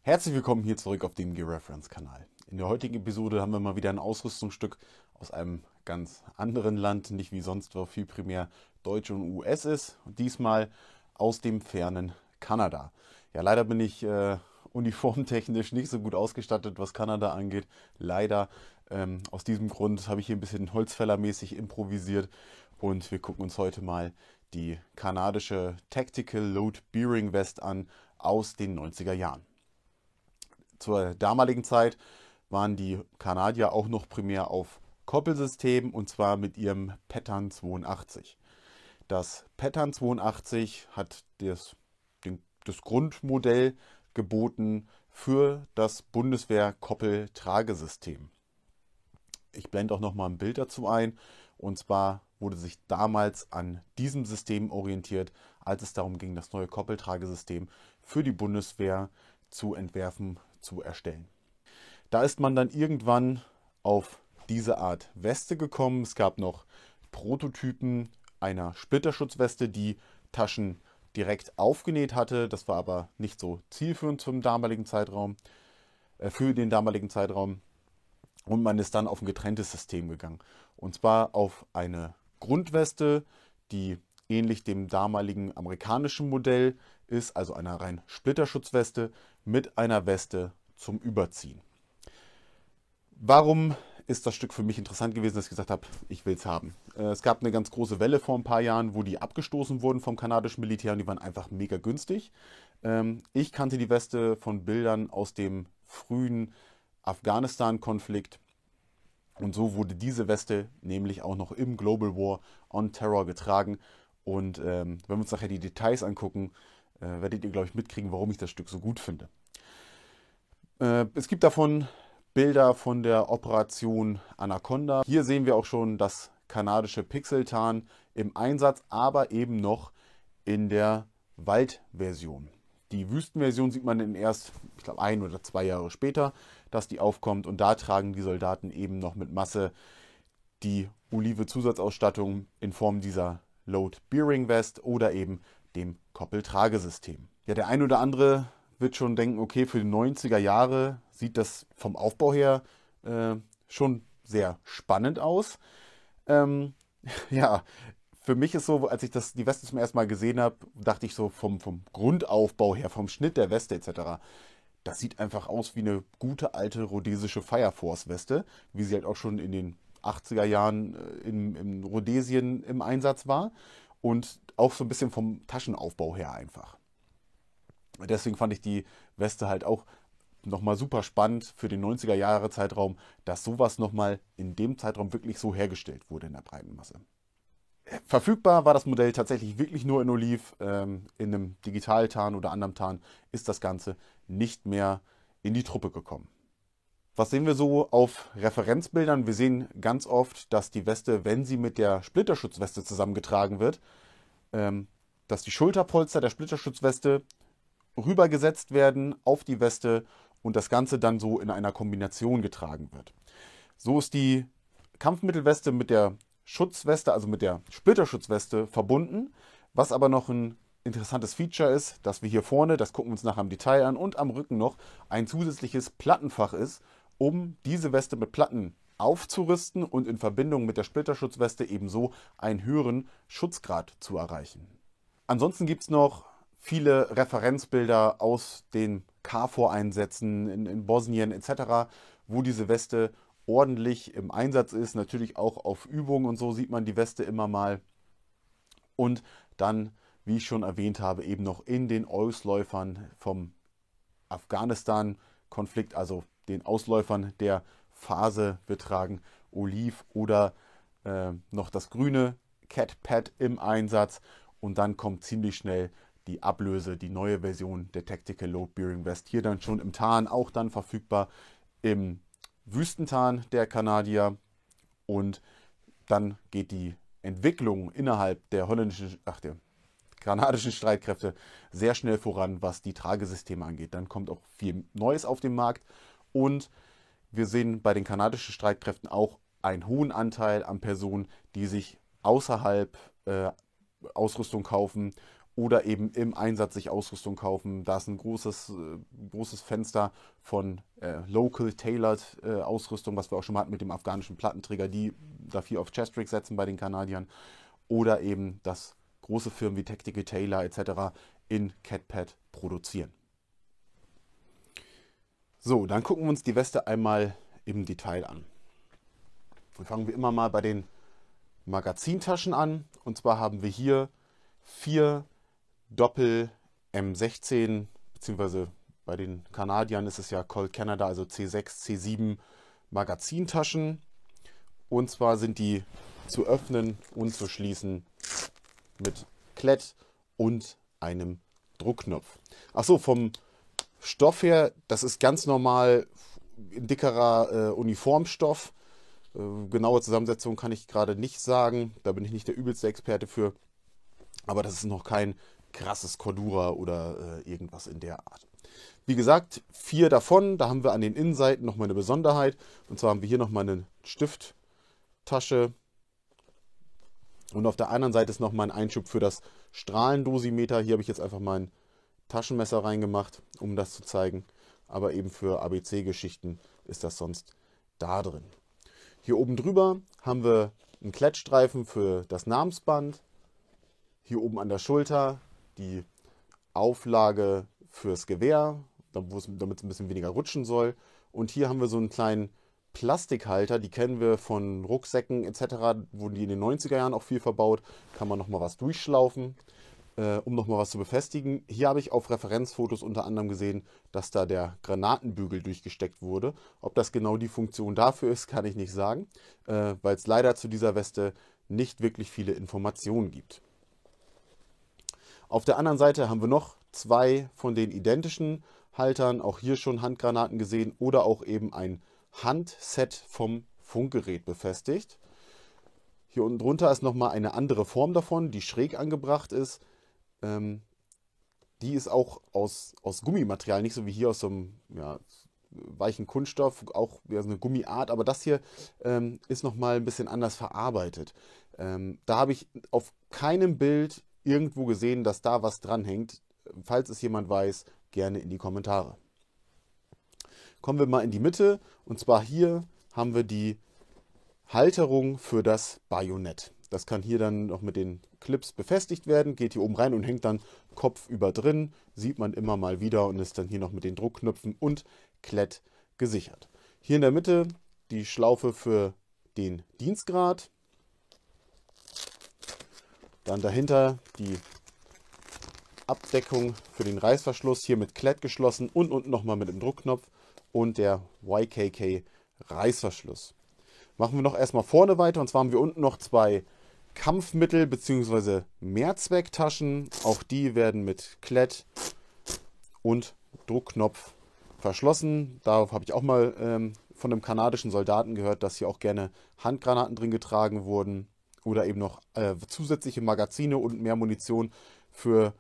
Herzlich willkommen hier zurück auf dem Gear Reference Kanal. In der heutigen Episode haben wir mal wieder ein Ausrüstungsstück aus einem ganz anderen Land, nicht wie sonst, wo viel primär Deutsch und US ist. Und diesmal aus dem fernen Kanada. Ja, leider bin ich uniformtechnisch nicht so gut ausgestattet, was Kanada angeht. Leider. Aus diesem Grund habe ich hier ein bisschen holzfällermäßig improvisiert. Und wir gucken uns heute mal die kanadische Tactical Load Bearing Vest an aus den 90er Jahren. Zur damaligen Zeit waren die Kanadier auch noch primär auf Koppelsystemen und zwar mit ihrem Pattern 82. Das Pattern 82 hat das Grundmodell geboten für das Bundeswehr-Koppeltragesystem. Ich blende auch noch mal ein Bild dazu ein. Und zwar wurde sich damals an diesem System orientiert, als es darum ging, das neue Koppeltragesystem für die Bundeswehr zu entwerfen, zu erstellen. Da ist man dann irgendwann auf diese Art Weste gekommen. Es gab noch Prototypen einer Splitterschutzweste, die Taschen direkt aufgenäht hatte. Das war aber nicht so zielführend für den damaligen Zeitraum. Und man ist dann auf ein getrenntes System gegangen. Und zwar auf eine Grundweste, die ähnlich dem damaligen amerikanischen Modell ist, also einer rein Splitterschutzweste mit einer Weste zum Überziehen. Warum ist das Stück für mich interessant gewesen, dass ich gesagt habe, ich will es haben? Es gab eine ganz große Welle vor ein paar Jahren, wo die abgestoßen wurden vom kanadischen Militär und die waren einfach mega günstig. Ich kannte die Weste von Bildern aus dem frühen Afghanistan-Konflikt. Und so wurde diese Weste nämlich auch noch im Global War on Terror getragen. Und wenn wir uns nachher die Details angucken, werdet ihr, glaube ich, mitkriegen, warum ich das Stück so gut finde. Es gibt davon Bilder von der Operation Anaconda. Hier sehen wir auch schon das kanadische Pixeltarn im Einsatz, aber eben noch in der Waldversion. Die Wüstenversion sieht man dann erst, ich glaube, 1 oder 2 Jahre später, dass die aufkommt. Und da tragen die Soldaten eben noch mit Masse die Olive-Zusatzausstattung in Form dieser Load Bearing Vest oder eben dem Koppeltragesystem. Ja, der ein oder andere wird schon denken, okay, für die 90er Jahre sieht das vom Aufbau her schon sehr spannend aus. Ja, für mich ist so, als ich die Weste zum ersten Mal gesehen habe, dachte ich so vom Grundaufbau her, vom Schnitt der Weste etc., das sieht einfach aus wie eine gute alte rhodesische Fire Force Weste, wie sie halt auch schon in den 80er Jahren in Rhodesien im Einsatz war und auch so ein bisschen vom Taschenaufbau her einfach. Deswegen fand ich die Weste halt auch nochmal super spannend für den 90er Jahre Zeitraum, dass sowas nochmal in dem Zeitraum wirklich so hergestellt wurde in der breiten Masse. Verfügbar war das Modell tatsächlich wirklich nur in Oliv. In einem Digitaltarn oder anderem Tarn ist das Ganze nicht mehr in die Truppe gekommen. Was sehen wir so auf Referenzbildern? Wir sehen ganz oft, dass die Weste, wenn sie mit der Splitterschutzweste zusammengetragen wird, dass die Schulterpolster der Splitterschutzweste rübergesetzt werden auf die Weste und das Ganze dann so in einer Kombination getragen wird. So ist die Kampfmittelweste mit der Schutzweste, also mit der Splitterschutzweste verbunden, was aber noch ein interessantes Feature ist, dass wir hier vorne, das gucken wir uns nachher im Detail an, und am Rücken noch ein zusätzliches Plattenfach ist, um diese Weste mit Platten aufzurüsten und in Verbindung mit der Splitterschutzweste ebenso einen höheren Schutzgrad zu erreichen. Ansonsten gibt es noch viele Referenzbilder aus den KFOR-Einsätzen in Bosnien etc., wo diese Weste ordentlich im Einsatz ist. Natürlich auch auf Übungen und so sieht man die Weste immer mal. Und dann, wie ich schon erwähnt habe, eben noch in den Ausläufern vom Afghanistan-Konflikt, also den Ausläufern der Phase, wir tragen Oliv oder noch das grüne Cat Pad im Einsatz. Und dann kommt ziemlich schnell die Ablöse, die neue Version der Tactical Load Bearing Vest. Hier dann schon im Tarn, auch dann verfügbar im Wüstentarn der Kanadier. Und dann geht die Entwicklung innerhalb der der kanadischen Streitkräfte sehr schnell voran, was die Tragesysteme angeht. Dann kommt auch viel Neues auf den Markt. Und wir sehen bei den kanadischen Streitkräften auch einen hohen Anteil an Personen, die sich außerhalb Ausrüstung kaufen oder eben im Einsatz sich Ausrüstung kaufen. Da ist ein großes Fenster von Local Tailored Ausrüstung, was wir auch schon mal hatten mit dem afghanischen Plattenträger, die dafür auf Chestrick setzen bei den Kanadiern. Oder eben, dass große Firmen wie Tactical Tailor etc. in CatPat produzieren. So, dann gucken wir uns die Weste einmal im Detail an. Dann fangen wir immer mal bei den Magazintaschen an. Und zwar haben wir hier 4 Doppel M16, beziehungsweise bei den Kanadiern ist es ja Colt Canada, also C6, C7 Magazintaschen. Und zwar sind die zu öffnen und zu schließen mit Klett und einem Druckknopf. Achso, vom Stoff her, das ist ganz normal ein dickerer Uniformstoff. Genaue Zusammensetzung kann ich gerade nicht sagen. Da bin ich nicht der übelste Experte für. Aber das ist noch kein krasses Cordura oder irgendwas in der Art. Wie gesagt, 4 davon. Da haben wir an den Innenseiten nochmal eine Besonderheit. Und zwar haben wir hier nochmal eine Stifttasche. Und auf der anderen Seite ist nochmal ein Einschub für das Strahlendosimeter. Hier habe ich jetzt einfach mal ein Taschenmesser reingemacht, um das zu zeigen. Aber eben für ABC-Geschichten ist das sonst da drin. Hier oben drüber haben wir einen Klettstreifen für das Namensband. Hier oben an der Schulter die Auflage fürs Gewehr, damit es ein bisschen weniger rutschen soll. Und hier haben wir so einen kleinen Plastikhalter, die kennen wir von Rucksäcken etc. Wurden die in den 90er Jahren auch viel verbaut. Kann man nochmal was durchschlaufen, um nochmal was zu befestigen. Hier habe ich auf Referenzfotos unter anderem gesehen, dass da der Granatenbügel durchgesteckt wurde. Ob das genau die Funktion dafür ist, kann ich nicht sagen, weil es leider zu dieser Weste nicht wirklich viele Informationen gibt. Auf der anderen Seite haben wir noch 2 von den identischen Haltern, auch hier schon Handgranaten gesehen oder auch eben ein Handset vom Funkgerät befestigt. Hier unten drunter ist nochmal eine andere Form davon, die schräg angebracht ist. Die ist auch aus Gummimaterial, nicht so wie hier aus so einem weichen Kunststoff, auch eine Gummiart, aber das hier ist nochmal ein bisschen anders verarbeitet. Da habe ich auf keinem Bild irgendwo gesehen, dass da was dran hängt. Falls es jemand weiß, gerne in die Kommentare. Kommen wir mal in die Mitte. Und zwar hier haben wir die Halterung für das Bajonett. Das kann hier dann noch mit den Clips befestigt werden. Geht hier oben rein und hängt dann kopfüber drin. Sieht man immer mal wieder und ist dann hier noch mit den Druckknöpfen und Klett gesichert. Hier in der Mitte die Schlaufe für den Dienstgrad. Dann dahinter die Abdeckung für den Reißverschluss, hier mit Klett geschlossen und unten nochmal mit dem Druckknopf und der YKK Reißverschluss. Machen wir noch erstmal vorne weiter, und zwar haben wir unten noch 2 Kampfmittel bzw. Mehrzwecktaschen. Auch die werden mit Klett und Druckknopf verschlossen. Darauf habe ich auch mal von einem kanadischen Soldaten gehört, dass hier auch gerne Handgranaten drin getragen wurden. Oder eben noch zusätzliche Magazine und mehr Munition für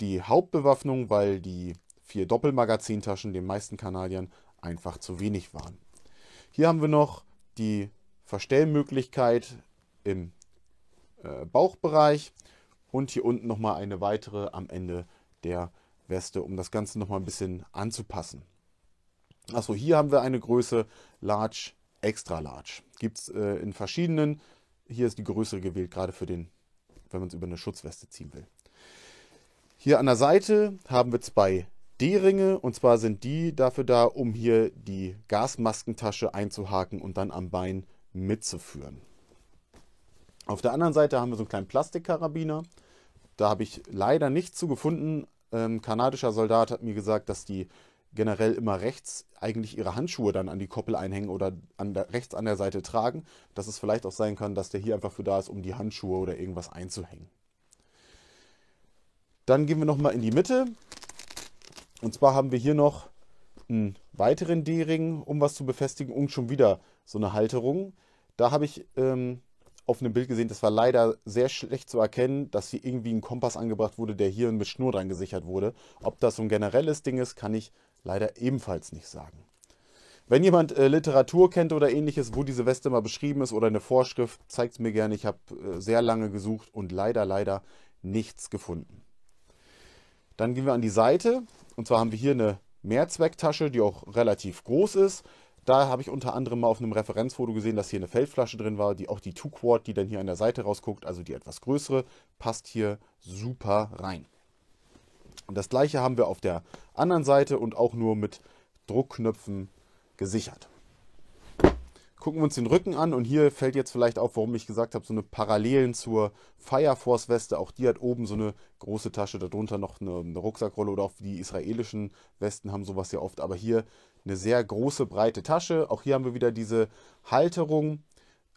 die Hauptbewaffnung, weil die 4 Doppelmagazintaschen den meisten Kanadiern einfach zu wenig waren. Hier haben wir noch die Verstellmöglichkeit im Bauchbereich und hier unten nochmal eine weitere am Ende der Weste, um das Ganze nochmal ein bisschen anzupassen. Achso, hier haben wir eine Größe Large, Extra Large. Gibt es in verschiedenen. Hier ist die größere gewählt, gerade für den, wenn man es über eine Schutzweste ziehen will. Hier an der Seite haben wir 2 D-Ringe, und zwar sind die dafür da, um hier die Gasmaskentasche einzuhaken und dann am Bein mitzuführen. Auf der anderen Seite haben wir so einen kleinen Plastikkarabiner. Da habe ich leider nichts zu gefunden. Ein kanadischer Soldat hat mir gesagt, dass die generell immer rechts eigentlich ihre Handschuhe dann an die Koppel einhängen oder rechts an der Seite tragen. Dass es vielleicht auch sein kann, dass der hier einfach für da ist, um die Handschuhe oder irgendwas einzuhängen. Dann gehen wir nochmal in die Mitte. Und zwar haben wir hier noch einen weiteren D-Ring, um was zu befestigen, und schon wieder so eine Halterung. Da habe ich auf einem Bild gesehen, das war leider sehr schlecht zu erkennen, dass hier irgendwie ein Kompass angebracht wurde, der hier mit Schnur dran gesichert wurde. Ob das so ein generelles Ding ist, kann ich leider ebenfalls nicht sagen. Wenn jemand Literatur kennt oder ähnliches, wo diese Weste mal beschrieben ist oder eine Vorschrift, zeigt es mir gerne. Ich habe sehr lange gesucht und leider nichts gefunden. Dann gehen wir an die Seite und zwar haben wir hier eine Mehrzwecktasche, die auch relativ groß ist. Da habe ich unter anderem mal auf einem Referenzfoto gesehen, dass hier eine Feldflasche drin war, die auch die 2-Quart, die dann hier an der Seite rausguckt, also die etwas größere, passt hier super rein. Und das gleiche haben wir auf der anderen Seite und auch nur mit Druckknöpfen gesichert. Gucken wir uns den Rücken an und hier fällt jetzt vielleicht auf, warum ich gesagt habe, so eine Parallelen zur Fire Force Weste. Auch die hat oben so eine große Tasche, darunter noch eine Rucksackrolle oder auch die israelischen Westen haben sowas ja oft. Aber hier eine sehr große, breite Tasche. Auch hier haben wir wieder diese Halterung.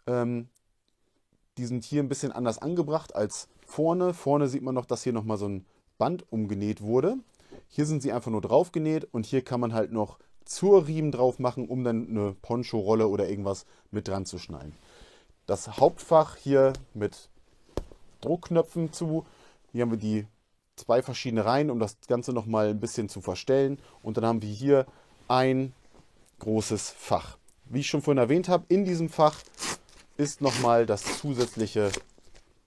Die sind hier ein bisschen anders angebracht als vorne. Vorne sieht man noch, dass hier nochmal so ein Band umgenäht wurde. Hier sind sie einfach nur drauf genäht und hier kann man halt noch Zurriemen drauf machen, um dann eine Poncho-Rolle oder irgendwas mit dran zu schnallen. Das Hauptfach hier mit Druckknöpfen zu. Hier haben wir die 2 verschiedene Reihen, um das Ganze nochmal ein bisschen zu verstellen. Und dann haben wir hier ein großes Fach. Wie ich schon vorhin erwähnt habe, in diesem Fach ist nochmal das zusätzliche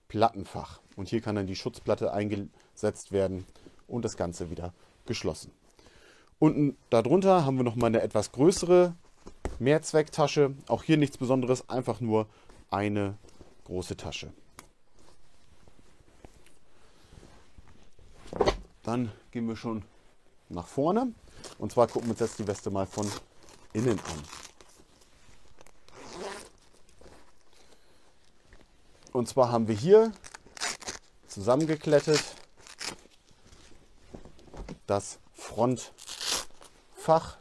Plattenfach. Und hier kann dann die Schutzplatte eingesetzt werden und das Ganze wieder geschlossen. Unten darunter haben wir nochmal eine etwas größere Mehrzwecktasche. Auch hier nichts Besonderes, einfach nur eine große Tasche. Dann gehen wir schon nach vorne. Und zwar gucken wir uns jetzt die Weste mal von innen an. Und zwar haben wir hier zusammengeklettet das Frontfach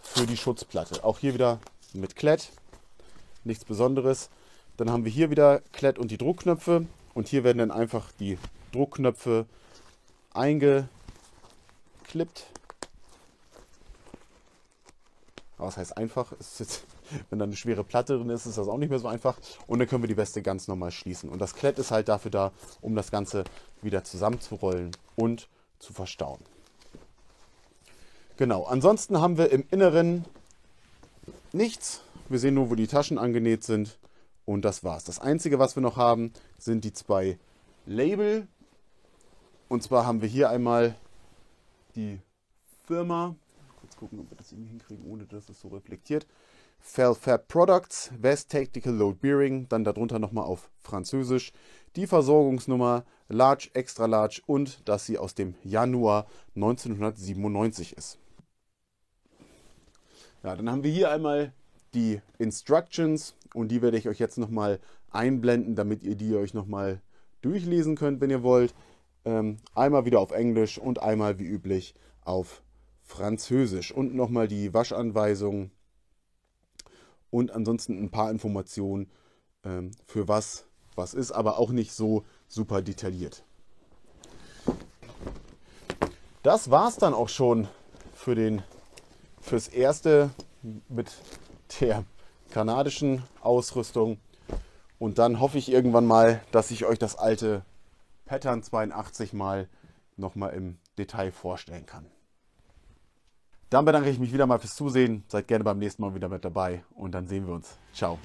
für die Schutzplatte. Auch hier wieder mit Klett, nichts Besonderes. Dann haben wir hier wieder Klett und die Druckknöpfe. Und hier werden dann einfach die Druckknöpfe eingeklippt. Was heißt einfach? Ist jetzt, wenn da eine schwere Platte drin ist, ist das auch nicht mehr so einfach. Und dann können wir die Weste ganz normal schließen. Und das Klett ist halt dafür da, um das Ganze wieder zusammenzurollen und zu verstauen. Genau, ansonsten haben wir im Inneren nichts. Wir sehen nur, wo die Taschen angenäht sind. Und das war's. Das Einzige, was wir noch haben, sind die 2 Label. Und zwar haben wir hier einmal die Firma. Kurz gucken, ob wir das irgendwie hinkriegen, ohne dass es so reflektiert. Felfab Products, West Tactical Load Bearing. Dann darunter nochmal auf Französisch die Versorgungsnummer Large, Extra Large und dass sie aus dem Januar 1997 ist. Ja, dann haben wir hier einmal die Instructions und die werde ich euch jetzt nochmal einblenden, damit ihr die euch nochmal durchlesen könnt, wenn ihr wollt. Einmal wieder auf Englisch und einmal wie üblich auf Französisch. Und nochmal die Waschanweisung und ansonsten ein paar Informationen für was ist, aber auch nicht so super detailliert. Das war es dann auch schon fürs Erste mit der kanadischen Ausrüstung. Und dann hoffe ich irgendwann mal, dass ich euch das alte Pattern 82 mal nochmal im Detail vorstellen kann. Dann bedanke ich mich wieder mal fürs Zusehen. Seid gerne beim nächsten Mal wieder mit dabei und dann sehen wir uns. Ciao.